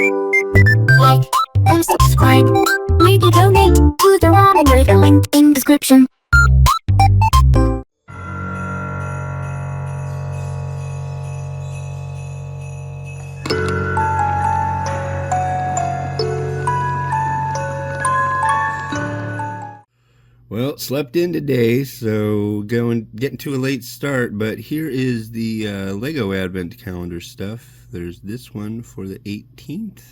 Like and subscribe. Maybe donate to the ramen with the link in description. Well, slept in today, so getting to a late start, but here is the Lego Advent Calendar stuff. There's this one for the 18th,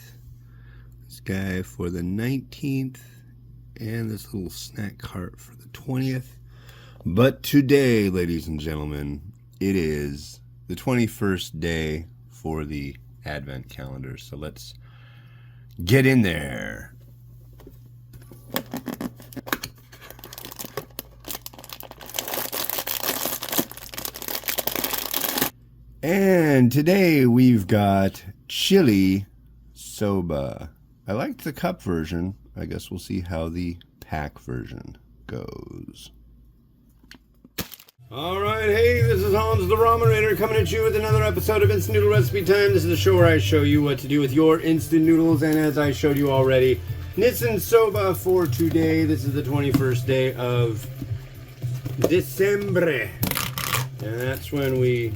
this guy for the 19th, and this little snack cart for the 20th. But today, ladies and gentlemen, it is the 21st day for the Advent Calendar, so let's get in there. And today we've got chili soba. I liked the cup version. I guess we'll see how the pack version goes. Alright, hey, this is Hans the Ramen coming at you with another episode of Instant Noodle Recipe Time. This is the show where I show you what to do with your instant noodles, and as I showed you already, Nissin Soba for today. This is the 21st day of December. And that's when we,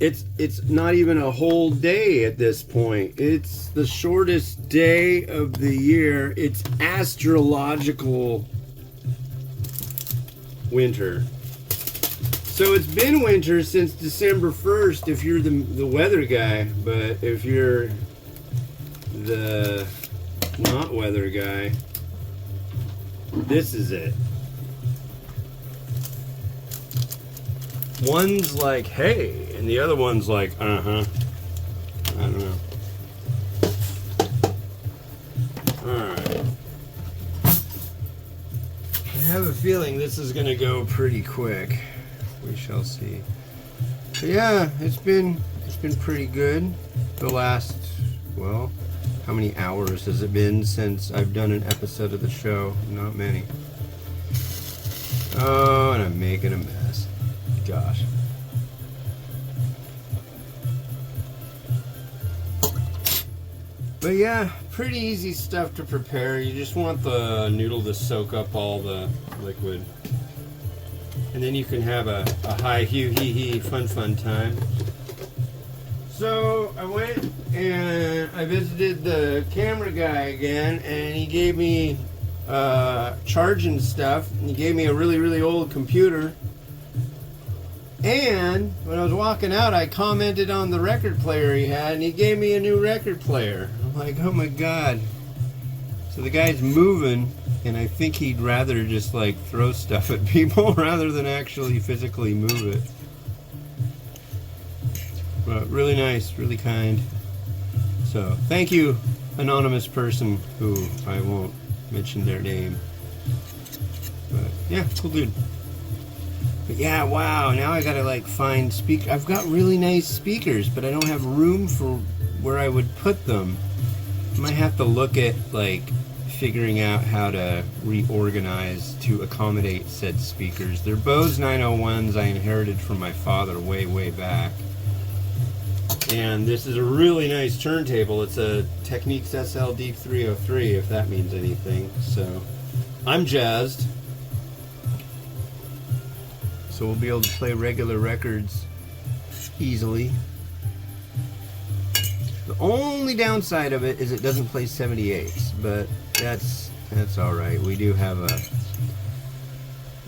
it's not even a whole day at this point. It's the shortest day of the year. It's astrological winter. So it's been winter since December 1st if you're the weather guy, but if you're the not weather guy, this is it. One's like, hey, and the other one's like, uh-huh. I don't know. Alright. I have a feeling this is going to go pretty quick. We shall see. But yeah, it's been pretty good. The last, well, how many hours has it been since I've done an episode of the show? Not many. Oh, and I'm making a mess. Gosh. But yeah, pretty easy stuff to prepare. You just want the noodle to soak up all the liquid. And then you can have a high hee fun time. So I went and I visited the camera guy again, and he gave me charging stuff. And he gave me a really old computer. And when I was walking out, I commented on the record player he had, and he gave me a new record player. I'm like, oh my god. So the guy's moving, and I think he'd rather just like throw stuff at people rather than actually physically move it. But really nice, really kind. So thank you, anonymous person who I won't mention their name. But yeah, cool dude. But yeah, wow, now I gotta like find speakers. I've got really nice speakers, but I don't have room for where I would put them. I might have to look at like figuring out how to reorganize to accommodate said speakers. They're Bose 901s I inherited from my father way back. And this is a really nice turntable. It's a Technics SLD 303, if that means anything. So I'm jazzed. So we'll be able to play regular records easily. The only downside of it is it doesn't play 78s, but that's all right. We do have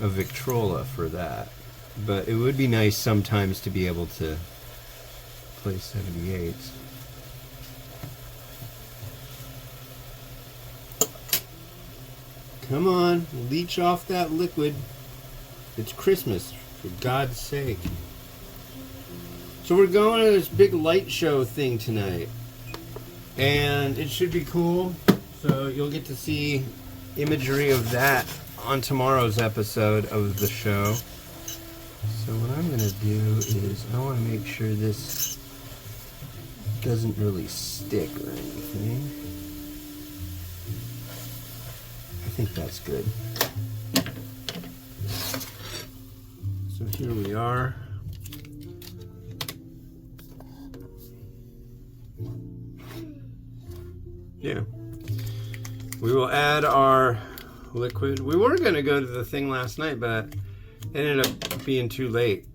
a Victrola for that, but it would be nice sometimes to be able to play 78s. Come on, leach off that liquid. It's Christmas, for God's sake. So we're going to this big light show thing tonight, and it should be cool. So you'll get to see imagery of that on tomorrow's episode of the show. So what I'm going to do is I want to make sure this doesn't really stick or anything. I think that's good. So here we are. yeah. We will add our liquid. We were going to go to the thing last night, but it ended up being too late.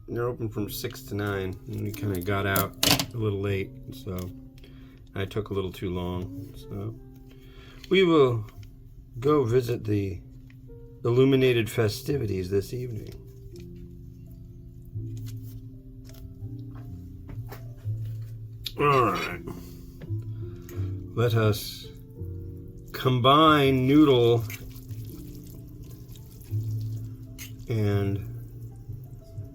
They're open from 6 to 9, and we kind of got out a little late, so I took a little too long. So we will go visit the illuminated festivities this evening. All right. Let us combine Noodle and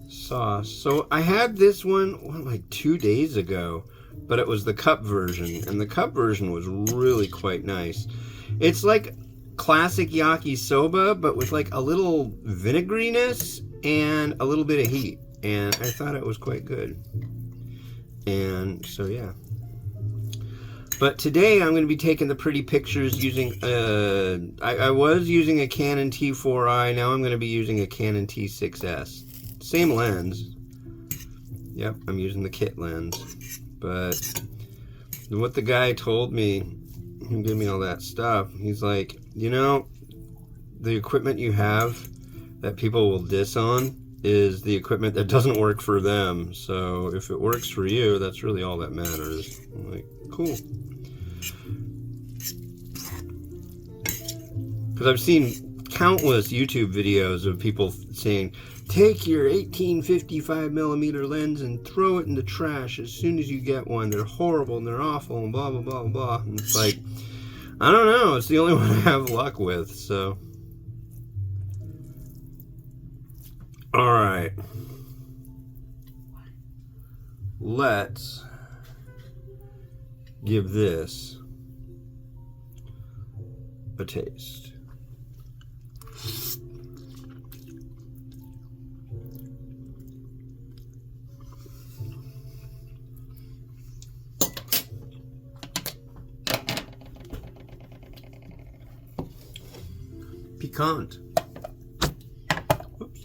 sauce. So I had this one like 2 days ago, but it was the cup version, and the cup version was really quite nice. It's like classic yakisoba, but with like a little vinegariness and a little bit of heat, and I thought it was quite good. And so yeah. But today I'm going to be taking the pretty pictures using, I was using a Canon T4i, now I'm going to be using a Canon T6S. Same lens. Yep, I'm using the kit lens. But what the guy told me, he gave me all that stuff, he's like, you know, the equipment you have that people will diss on is the equipment that doesn't work for them. So if it works for you, that's really all that matters. I'm like, cool. Because I've seen countless YouTube videos of people saying, take your 18-55mm lens and throw it in the trash as soon as you get one. They're horrible and they're awful and blah, blah, blah, blah. And it's like, I don't know. It's the only one I have luck with, so. All right. Let's give this a taste. Piquant. Oops.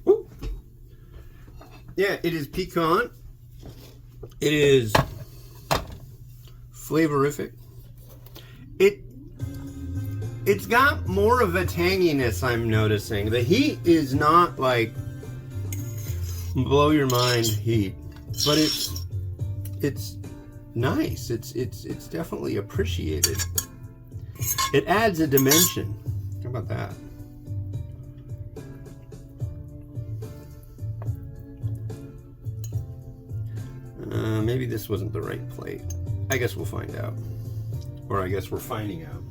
Ooh. Yeah, it is piquant. It is flavorific. It's got more of a tanginess, I'm noticing. The heat is not like blow your mind heat, but it's nice. It's definitely appreciated. It adds a dimension. How about that? Maybe this wasn't the right plate. I guess we'll find out. Or I guess we're finding out.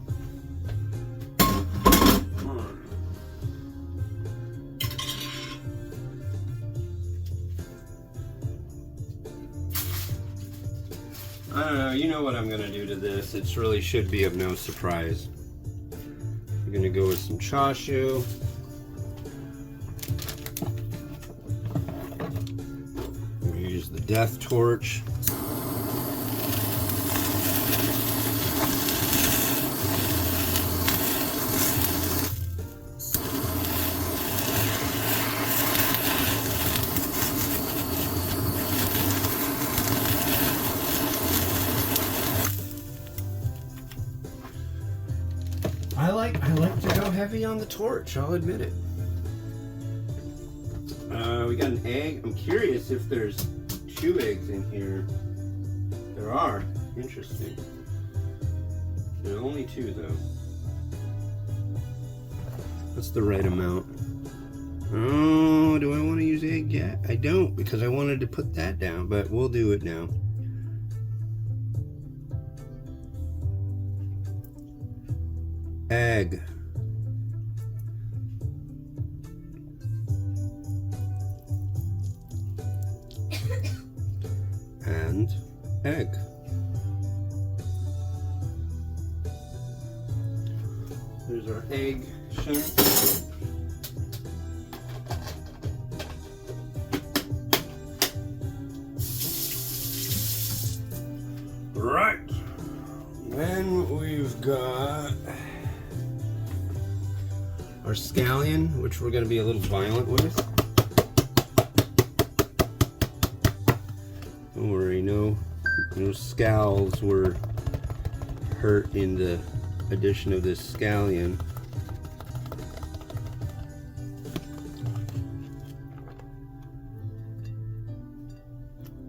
I don't know, you know what I'm going to do to this. It really should be of no surprise. I'm going to go with some chashu. I'm going to use the death torch. I like to go heavy on the torch, I'll admit it. We got an egg. I'm curious if there's 2 eggs in here. There are. Interesting. There are only 2 though. That's the right amount. Oh, do I want to use egg yet? I don't, because I wanted to put that down, but we'll do it now. Egg. And egg. There's our egg shrimp. Right. Then we've got our scallion, which we're going to be a little violent with. Don't worry, no scowls were hurt in the addition of this scallion.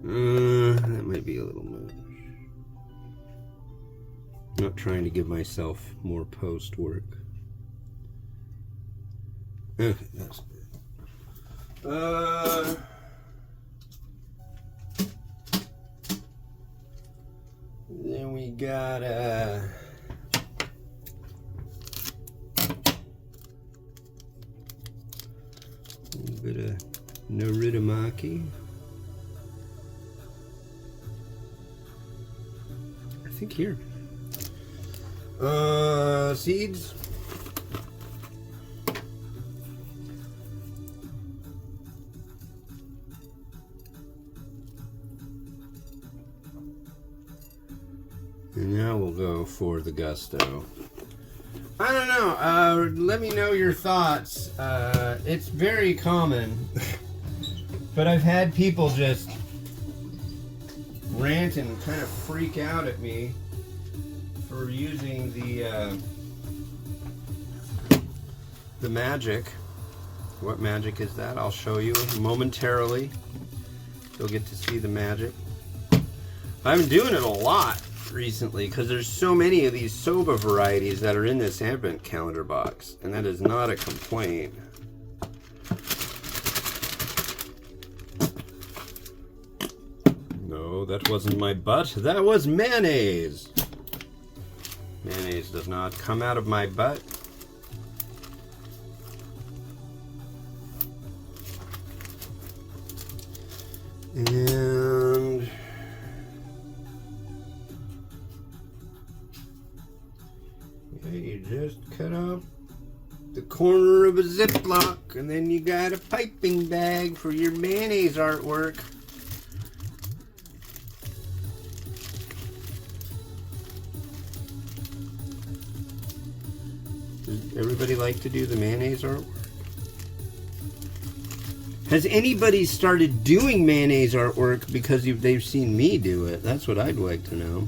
That might be a little much. Not trying to give myself more post work. Okay, that's good. Then we got a little bit of Noodle. I think here. Seeds. And now we'll go for the gusto. I don't know. Let me know your thoughts. It's very common, but I've had people just rant and kind of freak out at me for using the magic. What magic is that? I'll show you momentarily. You'll get to see the magic. I've been doing it a lot recently because there's so many of these Soba varieties that are in this advent calendar box, and that is not a complaint. No, that wasn't my butt. That was mayonnaise. Mayonnaise does not come out of my butt. And yeah, you just cut off the corner of a Ziploc, and then you got a piping bag for your mayonnaise artwork. Does everybody like to do the mayonnaise artwork? Has anybody started doing mayonnaise artwork because they've seen me do it? That's what I'd like to know.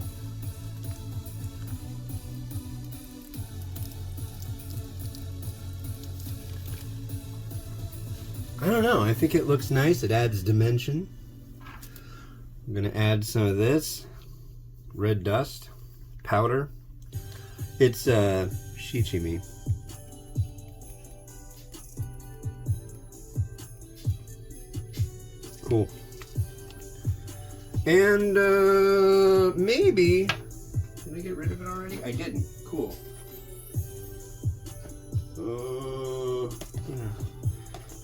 I don't know. I think it looks nice. It adds dimension. I'm going to add some of this red dust powder. It's shichimi. Cool. And maybe, did I get rid of it already? I didn't. Cool.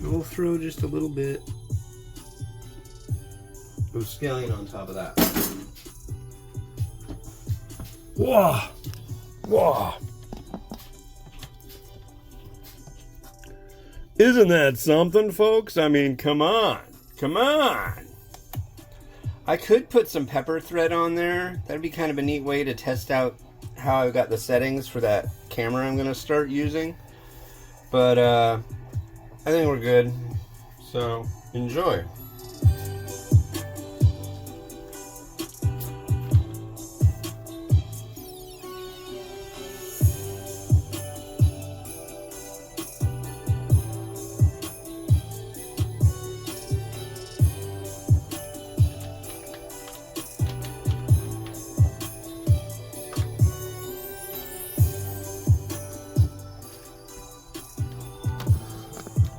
We'll throw just a little bit of scallion on top of that. Whoa! Whoa! Isn't that something, folks? I mean, come on. Come on! I could put some pepper thread on there. That'd be kind of a neat way to test out how I've got the settings for that camera I'm going to start using. But I think we're good. So, enjoy.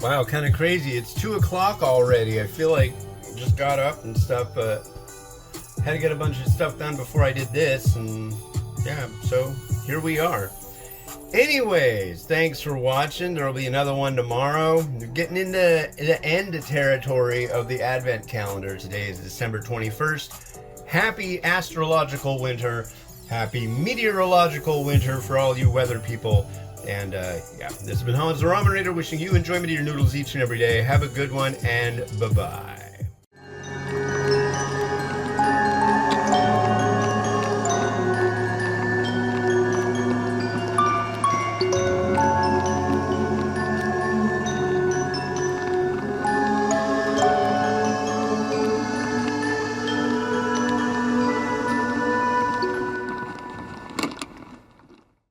Wow, kind of crazy. It's 2 o'clock already. I feel like I just got up and stuff, but had to get a bunch of stuff done before I did this, and yeah, so here we are. Anyways, thanks for watching. There will be another one tomorrow. We're getting into the end territory of the Advent calendar. Today is December 21st. Happy astrological winter. Happy meteorological winter for all you weather people. And yeah, this has been Hans the Ramen Raider, wishing you enjoyment of your noodles each and every day. Have a good one, and bye-bye.